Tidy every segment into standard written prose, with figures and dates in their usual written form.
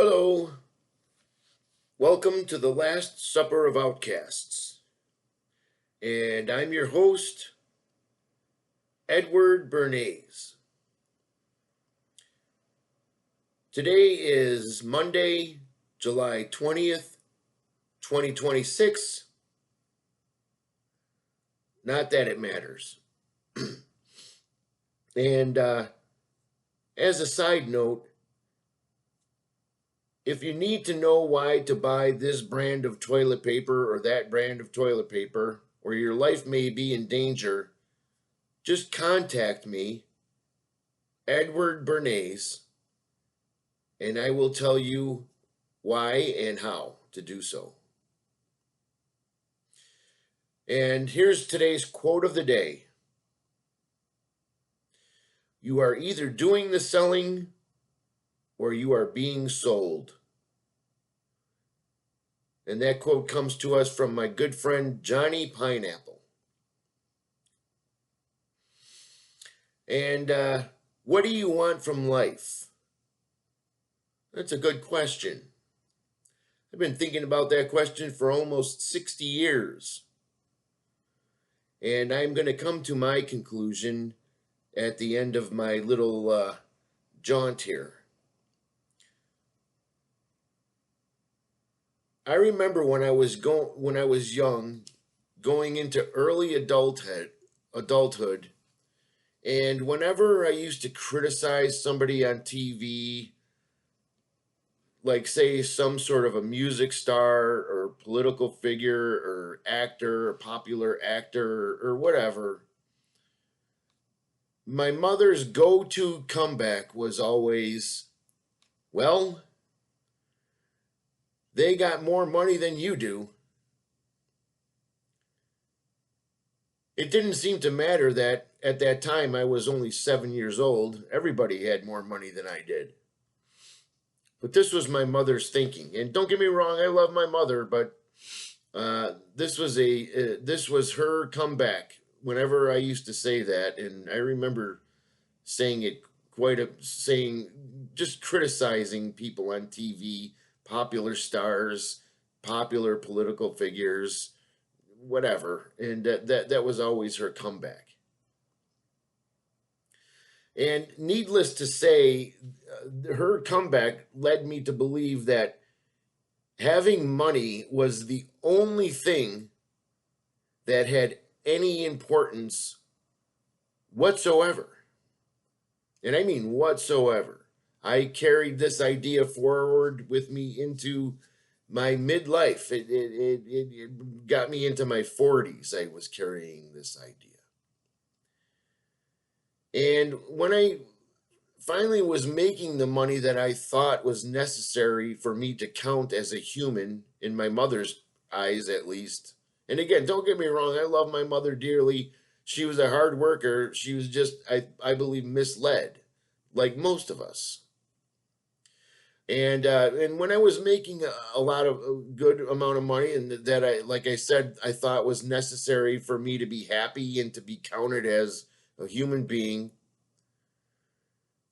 Hello, welcome to the Last Supper of Outcasts. And I'm your host, Edward Bernays. Today is Monday, July 20th, 2026. Not that it matters. And as a side note, if you need to know why to buy this brand of toilet paper or that brand of toilet paper, or your life may be in danger, just contact me, Edward Bernays, and I will tell you why and how to do so. And here's today's quote of the day. You are either doing the selling or you are being sold. And that quote comes to us from my good friend Johnny Pineapple. And what do you want from life? That's a good question. I've been thinking about that question for almost 60 years. And I'm going to come to my conclusion at the end of my little jaunt here. I remember when I was young, going into early adulthood, and whenever I used to criticize somebody on TV, like say some sort of a music star or political figure or actor or popular actor or whatever, my mother's go-to comeback was always, well, they got more money than you do. It didn't seem to matter that at that time I was only 7 years old. Everybody had more money than I did. But this was my mother's thinking. And don't get me wrong, I love my mother, but this was her comeback whenever I used to say that. And I remember saying it just criticizing people on TV, popular stars, popular political figures, whatever. And that was always her comeback. And needless to say, her comeback led me to believe that having money was the only thing that had any importance whatsoever. And I mean whatsoever. I carried this idea forward with me into my midlife. It got me into my 40s. I was carrying this idea. And when I finally was making the money that I thought was necessary for me to count as a human, in my mother's eyes at least. And again, don't get me wrong, I love my mother dearly. She was a hard worker. She was just, I believe, misled, like most of us. And when I was making a lot of a good amount of money, and that like I said, I thought was necessary for me to be happy and to be counted as a human being,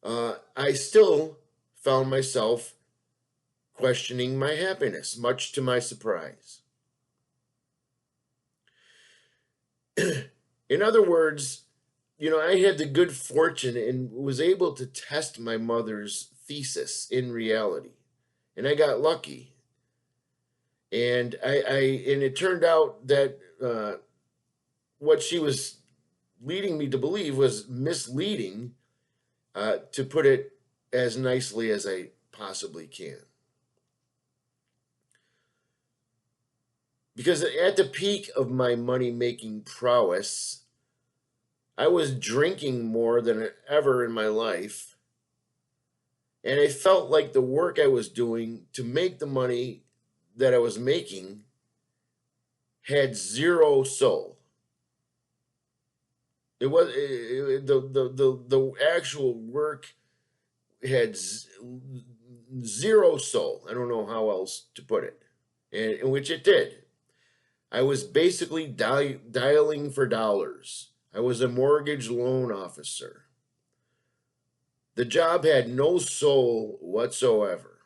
I still found myself questioning my happiness, much to my surprise. In other words, I had the good fortune and was able to test my mother's thesis in reality, and I got lucky. And and it turned out that what she was leading me to believe was misleading, to put it as nicely as I possibly can. Because at the peak of my money-making prowess, I was drinking more than ever in my life. And I felt like the work I was doing to make the money that I was making had zero soul. The actual work had zero soul. I don't know how else to put it, and in which it did. I was basically dialing for dollars. I was a mortgage loan officer. The job had no soul whatsoever.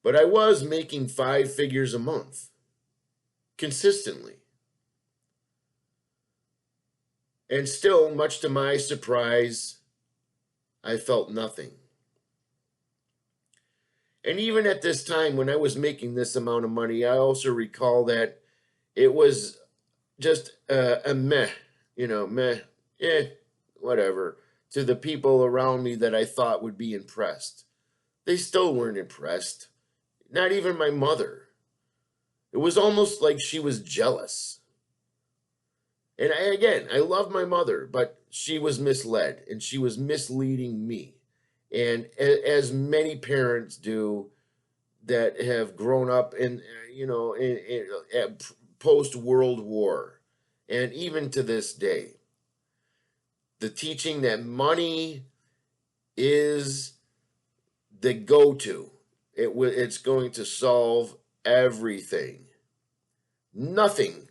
But I was making 5 figures a month consistently. And still, much to my surprise, I felt nothing. And even at this time, when I was making this amount of money, I also recall that it was just a meh, meh, whatever, to the people around me that I thought would be impressed. They still weren't impressed. Not even my mother. It was almost like she was jealous. And I love my mother, but she was misled and she was misleading me. And as many parents do that have grown up in post World War, and even to this day, the teaching that money is the go-to. It's going to solve everything. Nothing,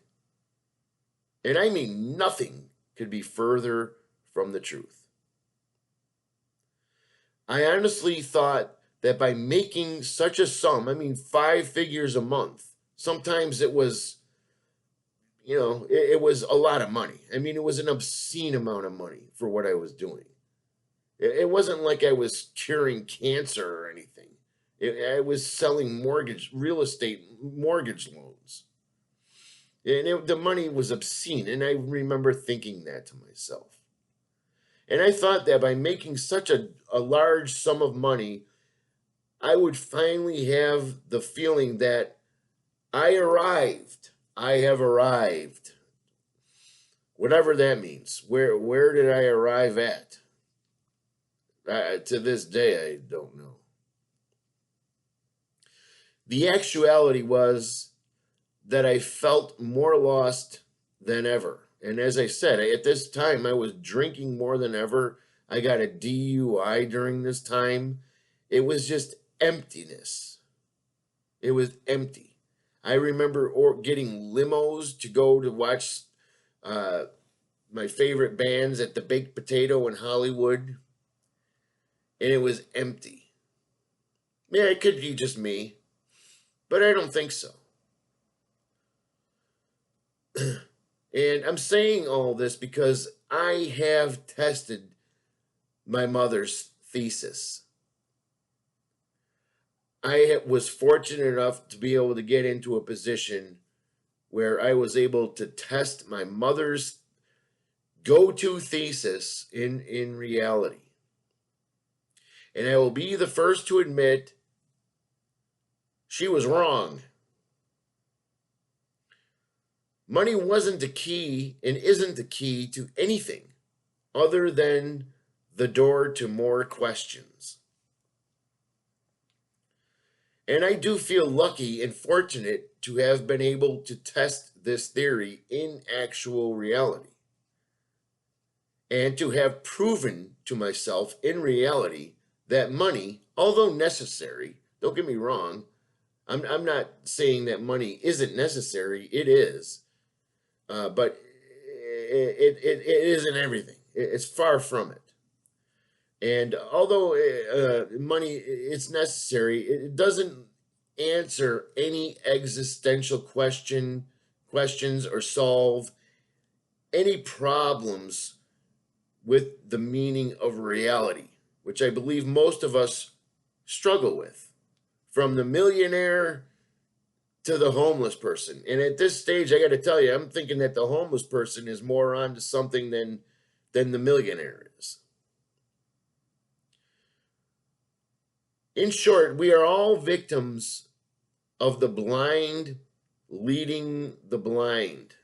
and I mean nothing, could be further from the truth. I honestly thought that by making such a sum, I mean 5 figures a month, sometimes it was, it was a lot of money. I mean, it was an obscene amount of money for what I was doing. It wasn't like I was curing cancer or anything. I was selling real estate mortgage loans. And the money was obscene. And I remember thinking that to myself. And I thought that by making such a large sum of money, I would finally have the feeling that I arrived. I have arrived. Whatever that means. Where did I arrive at? To this day, I don't know. The actuality was that I felt more lost than ever. And as I said, at this time, I was drinking more than ever. I got a DUI during this time. It was just emptiness. It was empty. I remember getting limos to go to watch my favorite bands at the Baked Potato in Hollywood, and it was empty. Yeah, it could be just me, but I don't think so. And I'm saying all this because I have tested my mother's thesis. I was fortunate enough to be able to get into a position where I was able to test my mother's go-to thesis in reality. And I will be the first to admit she was wrong. Money wasn't the key and isn't the key to anything other than the door to more questions. And I do feel lucky and fortunate to have been able to test this theory in actual reality. And to have proven to myself in reality that money, although necessary, don't get me wrong, I'm not saying that money isn't necessary, it is. But it isn't everything. It's far from it. And although money it's necessary, it doesn't answer any existential questions or solve any problems with the meaning of reality, which I believe most of us struggle with, from the millionaire to the homeless person. And at this stage, I got to tell you, I'm thinking that the homeless person is more onto something than the millionaire is. In short, we are all victims of the blind leading the blind.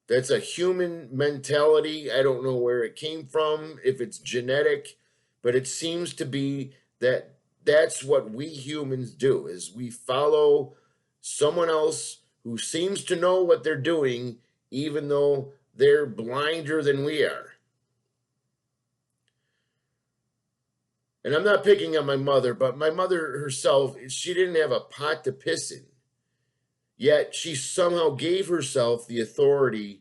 That's a human mentality. I don't know where it came from, if it's genetic, but it seems to be that that's what we humans do, is we follow someone else who seems to know what they're doing, even though they're blinder than we are. And I'm not picking on my mother, but my mother herself, she didn't have a pot to piss in. Yet she somehow gave herself the authority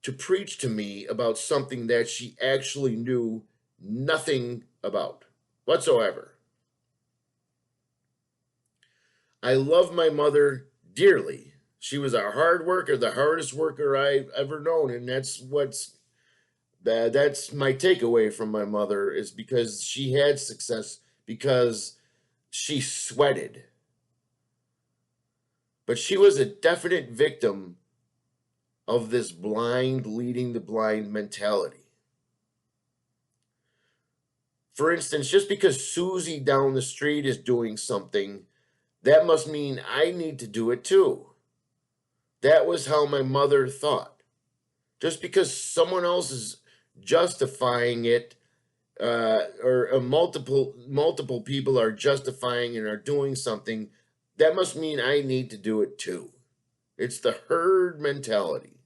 to preach to me about something that she actually knew nothing about whatsoever. I love my mother dearly. She was a hard worker, the hardest worker I've ever known, and that's my takeaway from my mother is because she had success because she sweated. But she was a definite victim of this blind leading the blind mentality. For instance, just because Susie down the street is doing something, that must mean I need to do it too. That was how my mother thought. Just because someone else is justifying it, or multiple people are justifying and are doing something, that must mean I need to do it too. It's the herd mentality.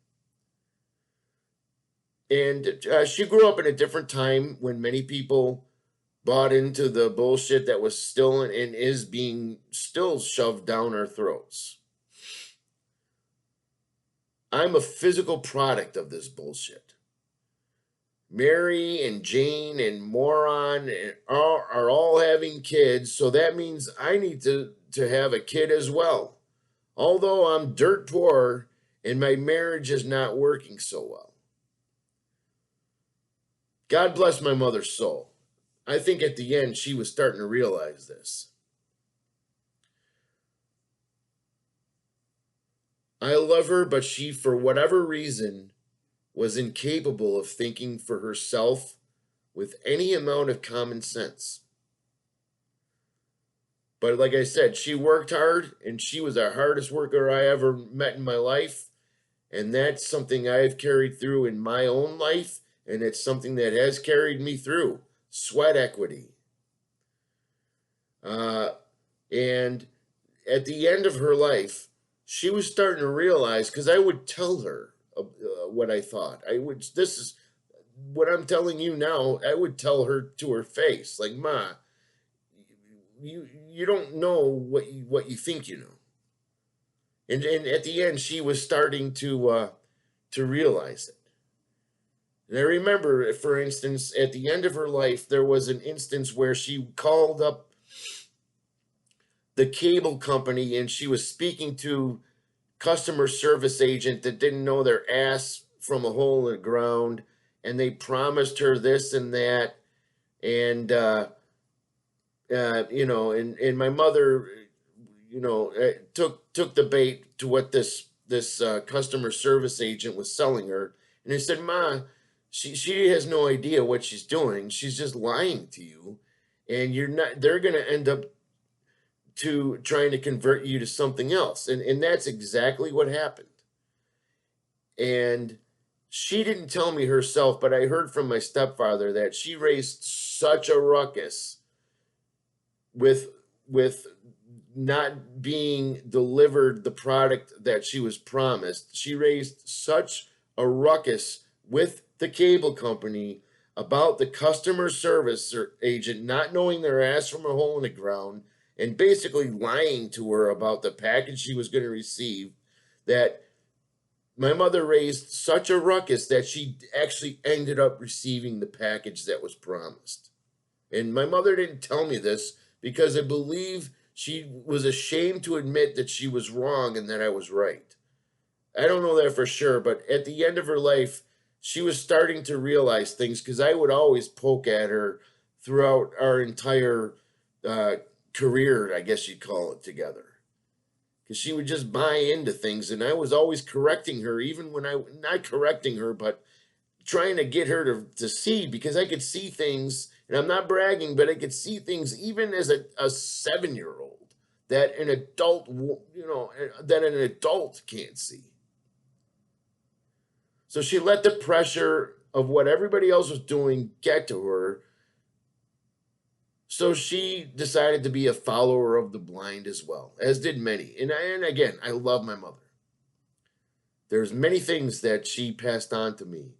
And she grew up in a different time when many people bought into the bullshit that was still and is being still shoved down our throats. I'm a physical product of this bullshit. Mary and Jane and Moron are all having kids, so that means I need to have a kid as well. Although I'm dirt poor and my marriage is not working so well. God bless my mother's soul. I think at the end she was starting to realize this. I love her, but she, for whatever reason, was incapable of thinking for herself with any amount of common sense. But like I said, she worked hard and she was the hardest worker I ever met in my life. And that's something I've carried through in my own life. And it's something that has carried me through sweat equity. And at the end of her life, she was starting to realize, because I would tell her what I thought. This is what I'm telling you now. I would tell her to her face, like, Ma, you don't know what you think you know. And at the end, she was starting to realize it. And I remember, for instance, at the end of her life, there was an instance where she called up the cable company and she was speaking to customer service agent that didn't know their ass from a hole in the ground, and they promised her this and that, and and my mother, took the bait to what this customer service agent was selling her, and they said, Ma, she has no idea what she's doing. She's just lying to you, and you're not. They're going to end up to trying to convert you to something else, and that's exactly what happened. And she didn't tell me herself, but I heard from my stepfather that she raised such a ruckus with not being delivered the product that she was promised. She raised such a ruckus with the cable company about the customer service agent not knowing their ass from a hole in the ground and basically lying to her about the package she was going to receive, that my mother raised such a ruckus that she actually ended up receiving the package that was promised. And my mother didn't tell me this because I believe she was ashamed to admit that she was wrong and that I was right. I don't know that for sure, but at the end of her life, she was starting to realize things, because I would always poke at her throughout our entire career, I guess you'd call it, together. Because she would just buy into things, and I was always correcting her, even when not correcting her, but trying to get her to see, because I could see things, and I'm not bragging, but I could see things even as a 7-year-old that an adult can't see. So she let the pressure of what everybody else was doing get to her. So she decided to be a follower of the blind as well, as did many. And again, I love my mother. There's many things that she passed on to me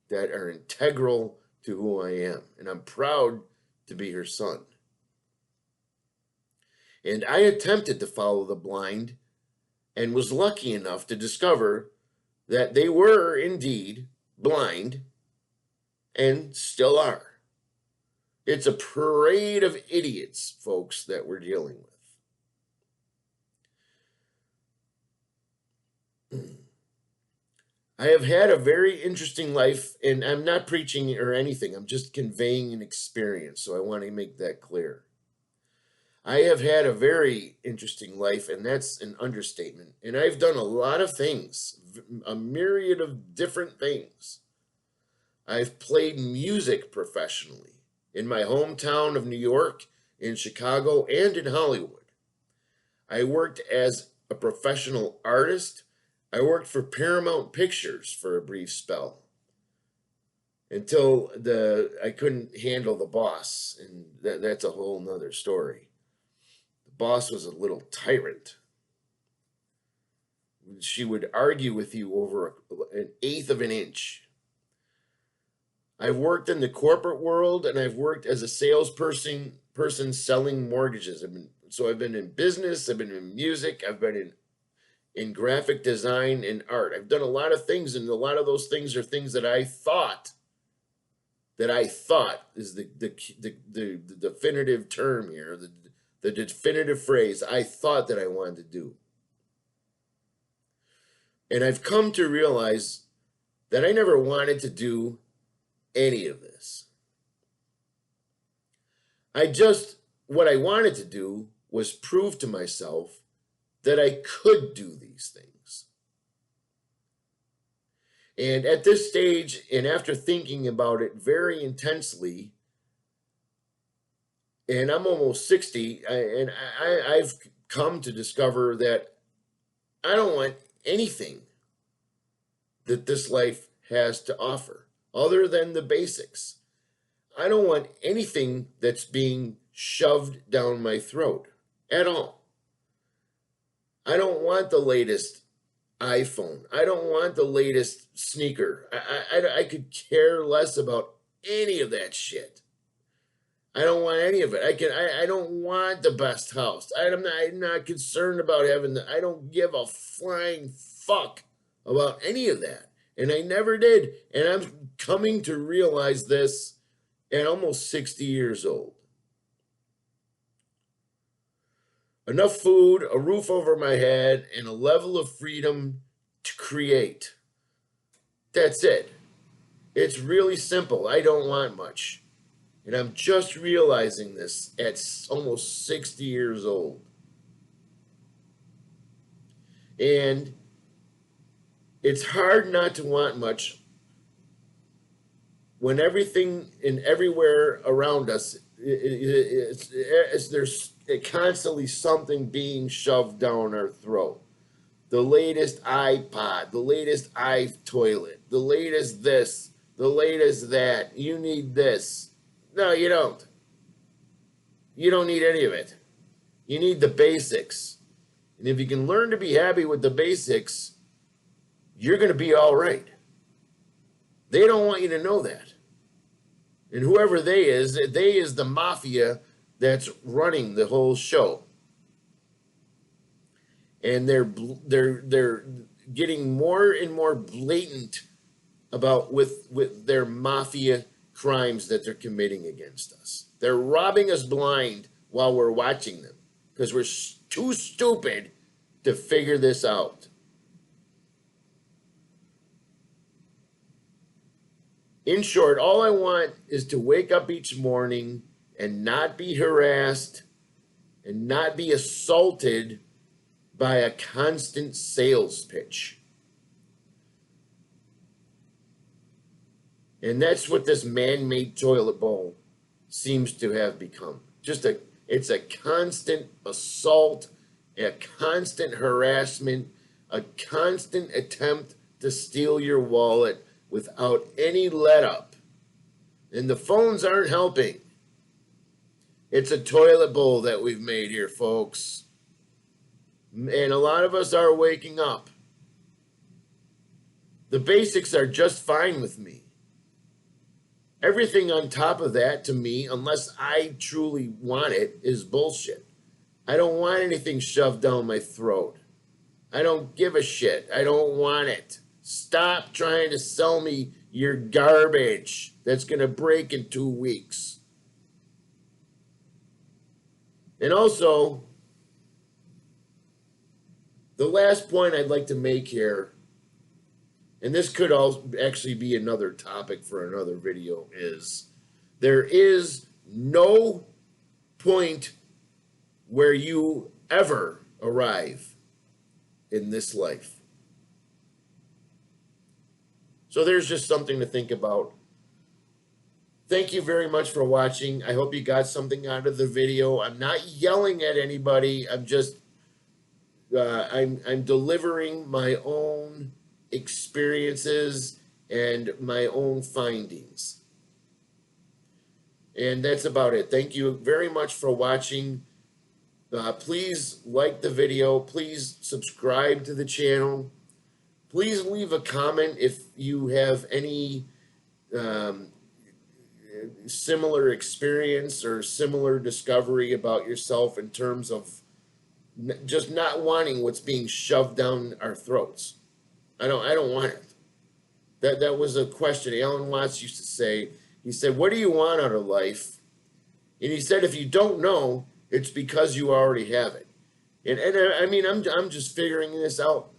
that are integral to who I am, and I'm proud to be her son. And I attempted to follow the blind and was lucky enough to discover that they were indeed blind and still are. It's a parade of idiots, folks, that we're dealing with. I have had a very interesting life, and I'm not preaching or anything. I'm just conveying an experience, so I want to make that clear. I have had a very interesting life, and that's an understatement. And I've done a lot of things, a myriad of different things. I've played music professionally in my hometown of New York, in Chicago, and in Hollywood. I worked as a professional artist. I worked for Paramount Pictures for a brief spell until I couldn't handle the boss, and that's a whole nother story. The boss was a little tyrant. She would argue with you over an eighth of an inch. I've worked in the corporate world, and I've worked as a salesperson selling mortgages. I've been in business, I've been in music, I've been in graphic design and art. I've done a lot of things, and a lot of those things are things that I thought is the definitive term here, the definitive phrase. I thought that I wanted to do. And I've come to realize that I never wanted to do any of this. What I wanted to do was prove to myself that I could do these things. And at this stage, and after thinking about it very intensely, and I'm almost 60, I've come to discover that I don't want anything that this life has to offer other than the basics. I don't want anything that's being shoved down my throat at all. I don't want the latest iPhone. I don't want the latest sneaker. I could care less about any of that shit. I don't want any of it. I don't want the best house. I'm not concerned about I don't give a flying fuck about any of that. And I never did. And I'm coming to realize this at almost 60 years old. Enough food, a roof over my head, and a level of freedom to create. That's it. It's really simple. I don't want much. And I'm just realizing this at almost 60 years old. And it's hard not to want much when everything and everywhere around us, there's constantly something being shoved down our throat. The latest iPod, the latest iToilet, the latest this, the latest that. You need this. No, you don't. You don't need any of it. You need the basics. And if you can learn to be happy with the basics, you're going to be all right. They don't want you to know that. And whoever they is the mafia that's running the whole show. And they're getting more and more blatant about with their mafia crimes that they're committing against us. They're robbing us blind while we're watching them because we're too stupid to figure this out. In short, all I want is to wake up each morning and not be harassed and not be assaulted by a constant sales pitch. And that's what this man-made toilet bowl seems to have become. It's a constant assault, a constant harassment, a constant attempt to steal your wallet without any let up. And the phones aren't helping. It's a toilet bowl that we've made here, folks. And a lot of us are waking up. The basics are just fine with me. Everything on top of that, to me, unless I truly want it, is bullshit. I don't want anything shoved down my throat. I don't give a shit. I don't want it. Stop trying to sell me your garbage that's going to break in 2 weeks. And also, the last point I'd like to make here and this could also actually be another topic for another video, is there is no point where you ever arrive in this life. So there's just something to think about. Thank you very much for watching. I hope you got something out of the video. I'm not yelling at anybody. I'm just I'm delivering my own experiences and my own findings. And that's about it. Thank you very much for watching. Please like the video. Please subscribe to the channel. Please leave a comment if you have any similar experience or similar discovery about yourself in terms of just not wanting what's being shoved down our throats. I don't want it. That was a question Alan Watts used to say. He said, "What do you want out of life?" And he said, "If you don't know, it's because you already have it." And I mean, I'm just figuring this out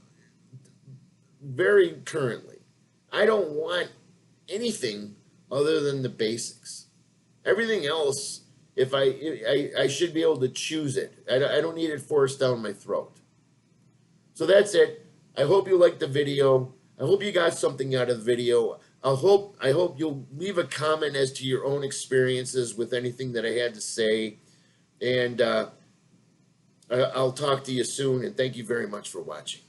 very currently. I don't want anything other than the basics. Everything else, if I should be able to choose it. I don't need it forced down my throat. So that's it. I hope you liked the video. I hope you got something out of the video. I hope you'll leave a comment as to your own experiences with anything that I had to say. And I'll talk to you soon, and thank you very much for watching.